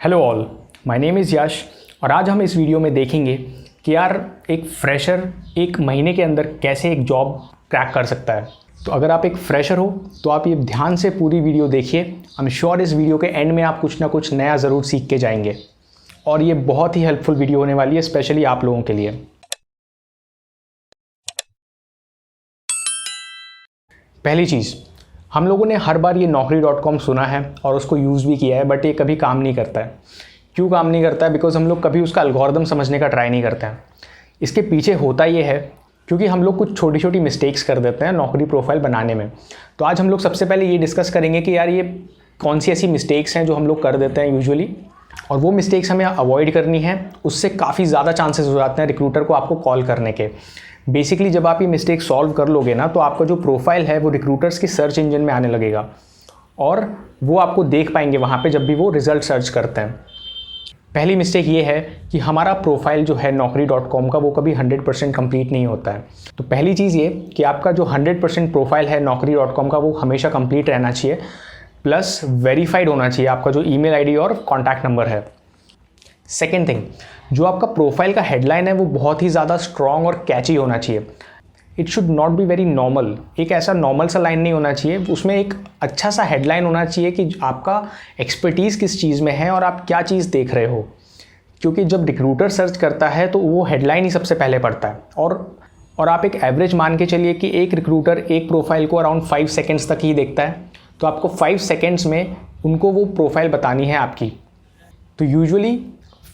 Hello all, my name is Yash और आज हम इस वीडियो में देखेंगे कि यार एक फ्रेशर एक महीने के अंदर कैसे एक जॉब क्रैक कर सकता है। तो अगर आप एक फ्रेशर हो तो आप ये ध्यान से पूरी वीडियो देखिए। आई एम श्योर इस वीडियो के एंड में आप कुछ ना कुछ नया ज़रूर सीख के जाएंगे और ये बहुत ही हेल्पफुल वीडियो होने वाली है, स्पेशली आप लोगों के लिए। पहली चीज़, हम लोगों ने हर बार ये naukri.com सुना है और उसको यूज़ भी किया है, बट ये कभी काम नहीं करता है। क्यों काम नहीं करता है? बिकॉज हम लोग कभी उसका एल्गोरिदम समझने का ट्राई नहीं करते हैं। इसके पीछे होता ये है क्योंकि हम लोग कुछ छोटी छोटी मिस्टेक्स कर देते हैं नौकरी प्रोफाइल बनाने में। तो आज हम लोग सबसे पहले ये डिस्कस करेंगे कि यार ये कौन सी ऐसी मिस्टेक्स हैं जो हम लोग कर देते हैं यूजुअली, और वो मिस्टेक्स हमें अवॉइड करनी है। उससे काफ़ी ज़्यादा चांसेस हो जाते हैं रिक्रूटर को आपको कॉल करने के। बेसिकली जब आप ये मिस्टेक सॉल्व कर लोगे ना, तो आपका जो प्रोफाइल है वो रिक्रूटर्स के सर्च इंजन में आने लगेगा और वो आपको देख पाएंगे वहाँ पे जब भी वो रिजल्ट सर्च करते हैं। पहली मिस्टेक ये है कि हमारा प्रोफाइल जो है naukri.com का वो कभी 100% कंप्लीट नहीं होता है। तो पहली चीज़ ये कि आपका जो 100% प्रोफाइल है naukri.com का वो हमेशा कंप्लीट रहना चाहिए, प्लस वेरीफाइड होना चाहिए आपका जो ईमेल आईडी और कॉन्टैक्ट नंबर है। सेकेंड थिंग, जो आपका प्रोफाइल का हेडलाइन है वो बहुत ही ज़्यादा स्ट्रॉन्ग और कैची होना चाहिए। It should not be very normal. एक ऐसा नॉर्मल सा लाइन नहीं होना चाहिए, उसमें एक अच्छा सा हेडलाइन होना चाहिए कि आपका एक्सपर्टीज़ किस चीज़ में है और आप क्या चीज़ देख रहे हो। क्योंकि जब रिक्रूटर सर्च करता है तो वो हेडलाइन ही सबसे पहले पढ़ता है। और आप एक एवरेज मान के चलिए कि एक रिक्रूटर एक प्रोफाइल को अराउंड 5 सेकेंड्स तक ही देखता है। तो आपको 5 सेकेंड्स में उनको वो प्रोफाइल बतानी है आपकी। तो यूजुअली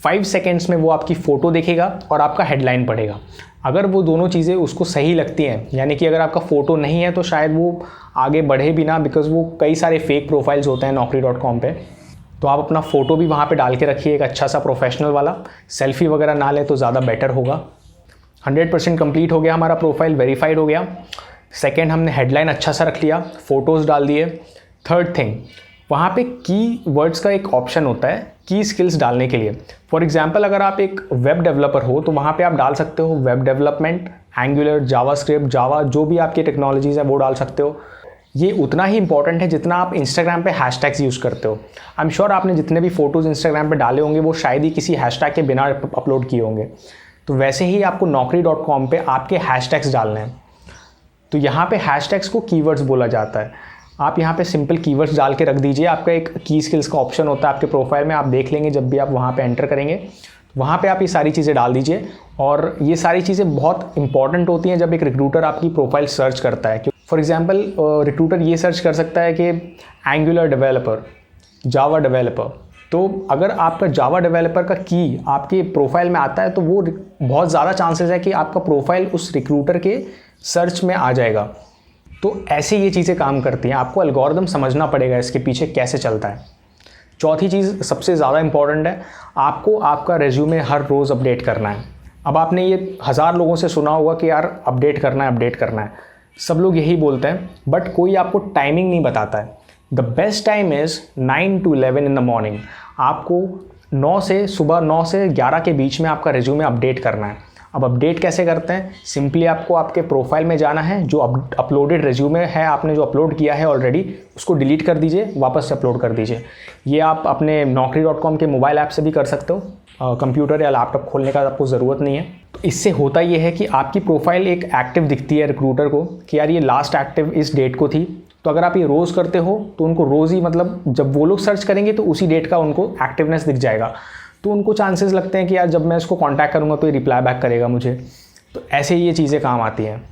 5 सेकेंड्स में वो आपकी फ़ोटो देखेगा और आपका हेडलाइन पढ़ेगा। अगर वो दोनों चीज़ें उसको सही लगती हैं, यानी कि अगर आपका फ़ोटो नहीं है तो शायद वो आगे बढ़े भी ना, बिकॉज़ वो कई सारे फेक प्रोफाइल्स होते हैं naukri.com पे। तो आप अपना फ़ोटो भी वहाँ पे डाल के रखिए, एक अच्छा सा प्रोफेशनल वाला। सेल्फी वगैरह ना ले तो ज़्यादा बेटर होगा। 100% कंप्लीट हो गया हमारा प्रोफाइल, वेरीफाइड हो गया। सेकेंड, हमने हेडलाइन अच्छा सा रख लिया, फ़ोटोज़ डाल दिए। थर्ड थिंग, वहाँ पे की वर्ड्स का एक ऑप्शन होता है की स्किल्स डालने के लिए। फॉर एग्जांपल, अगर आप एक वेब डेवलपर हो तो वहाँ पे आप डाल सकते हो वेब डेवलपमेंट, एंगुलर, जावास्क्रिप्ट, जावा, जो भी आपकी टेक्नोलॉजीज़ है वो डाल सकते हो। ये उतना ही इंपॉर्टेंट है जितना आप इंस्टाग्राम पे हैशटैग्स यूज़ करते हो। आई एम श्योर आपने जितने भी फ़ोटोज़ इंस्टाग्राम पे डाले होंगे वो शायद ही किसी हैशटैग के बिना अपलोड किए होंगे। तो वैसे ही आपको naukri.com पे आपके हैशटैग्स डालने हैं। तो यहाँ पे हैशटैग्स को कीवर्ड्स बोला जाता है। आप यहाँ पे सिंपल कीवर्ड्स डाल के रख दीजिए। आपका एक की स्किल्स का ऑप्शन होता है आपके प्रोफाइल में, आप देख लेंगे जब भी आप वहाँ पे एंटर करेंगे। वहाँ पे आप ये सारी चीज़ें डाल दीजिए और ये सारी चीज़ें बहुत इंपॉर्टेंट होती हैं जब एक रिक्रूटर आपकी प्रोफाइल सर्च करता है। फॉर एग्जांपल, रिक्रूटर ये सर्च कर सकता है कि एंगुलर डेवलपर, जावा डेवलपर। तो अगर आपका जावा डेवलपर का की आपके प्रोफाइल में आता है तो वो बहुत ज़्यादा चांसेस है कि आपका प्रोफाइल उस रिक्रूटर के सर्च में आ जाएगा। तो ऐसे ये चीज़ें काम करती हैं। आपको एल्गोरिदम समझना पड़ेगा इसके पीछे कैसे चलता है। चौथी चीज़ सबसे ज़्यादा इंपॉर्टेंट है, आपको आपका रेज्यूमे हर रोज़ अपडेट करना है। अब आपने ये 1000 लोगों से सुना होगा कि यार अपडेट करना है, अपडेट करना है। सब लोग यही बोलते हैं, बट कोई आपको टाइमिंग नहीं बताता है। The best time is 9 to 11 in the morning. आपको सुबह 9 से 11 के बीच में आपका रेज्यूमे अपडेट करना है। अब अपडेट कैसे करते हैं? सिंपली आपको आपके प्रोफाइल में जाना है, जो अपलोडेड रेज्यूमे है आपने जो अपलोड किया है ऑलरेडी, उसको डिलीट कर दीजिए, वापस से अपलोड कर दीजिए। ये आप अपने naukri.com के मोबाइल ऐप से भी कर सकते हो। कंप्यूटर या लैपटॉप खोलने का आपको ज़रूरत नहीं है। तो इससे होता ये है कि आपकी प्रोफाइल एक एक्टिव दिखती है रिक्रूटर को कि यार ये लास्ट एक्टिव इस डेट को थी। तो अगर आप ये रोज़ करते हो तो उनको रोज़ ही, मतलब जब वो लोग सर्च करेंगे तो उसी डेट का उनको एक्टिवनेस दिख जाएगा। तो उनको चांसेस लगते हैं कि यार जब मैं इसको कांटेक्ट करूँगा तो ये रिप्लाई बैक करेगा मुझे। तो ऐसे ही ये चीज़ें काम आती हैं।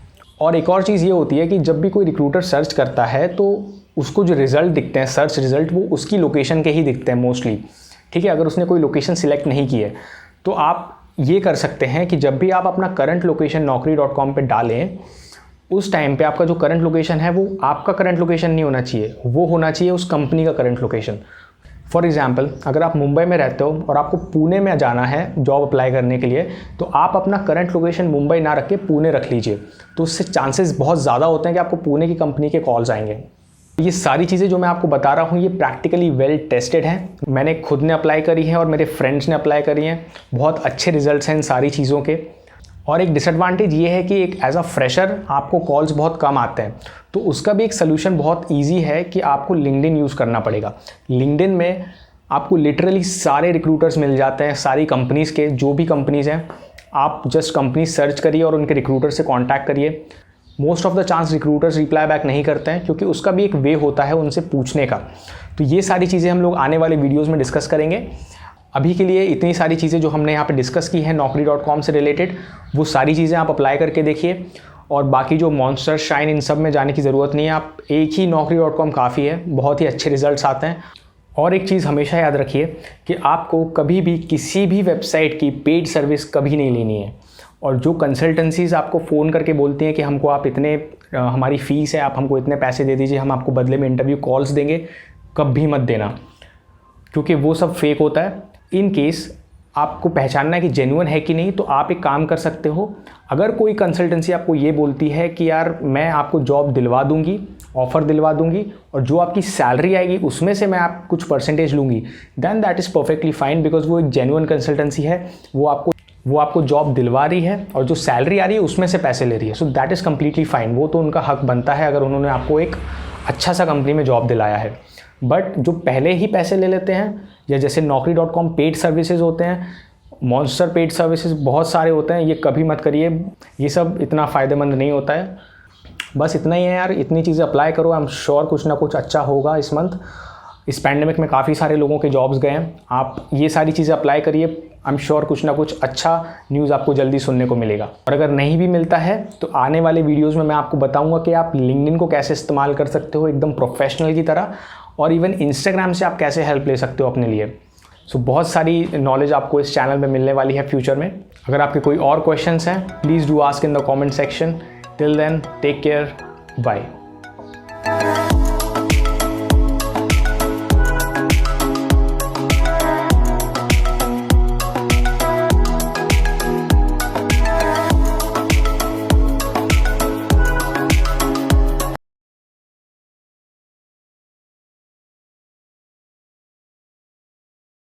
और एक और चीज़ ये होती है कि जब भी कोई रिक्रूटर सर्च करता है तो उसको जो रिज़ल्ट दिखते हैं, सर्च रिज़ल्ट, वो उसकी लोकेशन के ही दिखते हैं मोस्टली। ठीक है, अगर उसने कोई लोकेशन सिलेक्ट नहीं की है तो आप ये कर सकते हैं कि जब भी आप अपना करंट लोकेशन naukri.com पे डालें, उस टाइम पे आपका जो करंट लोकेशन है वो आपका करंट लोकेशन नहीं होना चाहिए, वो होना चाहिए उस कंपनी का करंट लोकेशन। फॉर एग्जाम्पल, अगर आप मुंबई में रहते हो और आपको पुणे में जाना है जॉब अप्लाई करने के लिए, तो आप अपना करंट लोकेशन मुंबई ना रख के पुणे रख लीजिए। तो उससे चांसेस बहुत ज़्यादा होते हैं कि आपको पुणे की कंपनी के कॉल्स आएंगे। ये सारी चीज़ें जो मैं आपको बता रहा हूँ ये प्रैक्टिकली वेल टेस्टेड हैं। मैंने खुद ने अप्लाई करी है और मेरे फ्रेंड्स ने अप्लाई करी हैं। बहुत अच्छे रिजल्ट्स हैं इन सारी चीज़ों के। और एक डिसएडवांटेज ये है कि एक एज अ फ्रेशर आपको कॉल्स बहुत कम आते हैं। तो उसका भी एक सलूशन बहुत ईजी है कि आपको लिंक्डइन यूज़ करना पड़ेगा। लिंक्डइन में आपको लिटरली सारे रिक्रूटर्स मिल जाते हैं, सारी कंपनीज़ के, जो भी कंपनीज़ हैं आप जस्ट कंपनी सर्च करिए और उनके रिक्रूटर से कांटेक्ट करिए। Most of the chance recruiters reply back नहीं करते हैं, क्योंकि उसका भी एक वे होता है उनसे पूछने का। तो ये सारी चीज़ें हम लोग आने वाले वीडियोज़ में डिस्कस करेंगे। अभी के लिए इतनी सारी चीज़ें जो हमने यहाँ पे डिस्कस की हैं naukri.com से रिलेटेड, वो सारी चीज़ें आप अप्लाई करके देखिए। और बाकी जो मॉन्स्टर, शाइन, इन सब में जाने की ज़रूरत नहीं है, आप एक ही naukri.com काफ़ी है, बहुत ही अच्छे रिजल्ट्स आते हैं। और एक चीज़ हमेशा याद रखिए कि आपको कभी भी किसी भी वेबसाइट की पेड सर्विस कभी नहीं लेनी है। और जो कंसल्टेंसीज़ आपको फ़ोन करके बोलती हैं कि हमको आप इतने हमारी फ़ीस है, आप हमको इतने पैसे दे दीजिए, हम आपको बदले में इंटरव्यू कॉल्स देंगे, कभी मत देना, क्योंकि वो सब फेक होता है। इन केस आपको पहचानना है कि जेन्युइन है कि नहीं, तो आप एक काम कर सकते हो। अगर कोई कंसल्टेंसी आपको ये बोलती है कि यार मैं आपको जॉब दिलवा दूंगी, ऑफ़र दिलवा दूंगी, और जो आपकी सैलरी आएगी उसमें से मैं आप कुछ परसेंटेज लूँगी, then that is perfectly fine, because वो एक जेन्युइन कंसल्टेंसी है। वो आपको जॉब दिलवा रही है और जो सैलरी आ रही है उसमें से पैसे ले रही है। So that is completely fine, वो तो उनका हक बनता है अगर उन्होंने आपको एक अच्छा सा कंपनी में जॉब दिलाया है। बट जो पहले ही पैसे ले लेते हैं, या जैसे naukri.com पेड सर्विसेज होते हैं, मॉन्स्टर पेड सर्विसेज बहुत सारे होते हैं, ये कभी मत करिए, ये सब इतना फ़ायदेमंद नहीं होता है। बस इतना ही है यार, इतनी चीज़ें अप्लाई करो, आई एम श्योर कुछ ना कुछ अच्छा होगा इस मंथ। इस पैंडेमिक में काफ़ी सारे लोगों के जॉब्स गए हैं, आप ये सारी चीज़ें अप्लाई करिए, आई एम श्योर कुछ ना कुछ अच्छा न्यूज़ आपको जल्दी सुनने को मिलेगा। और अगर नहीं भी मिलता है तो आने वाले वीडियोज़ में मैं आपको बताऊँगा कि आप लिंक्डइन को कैसे इस्तेमाल कर सकते हो एकदम प्रोफेशनल की तरह, और इवन इंस्टाग्राम से आप कैसे हेल्प ले सकते हो अपने लिए। सो बहुत सारी नॉलेज आपको इस चैनल में मिलने वाली है फ्यूचर में। अगर आपके कोई और क्वेश्चंस हैं, please do ask in the comment section. Till then, take care, bye.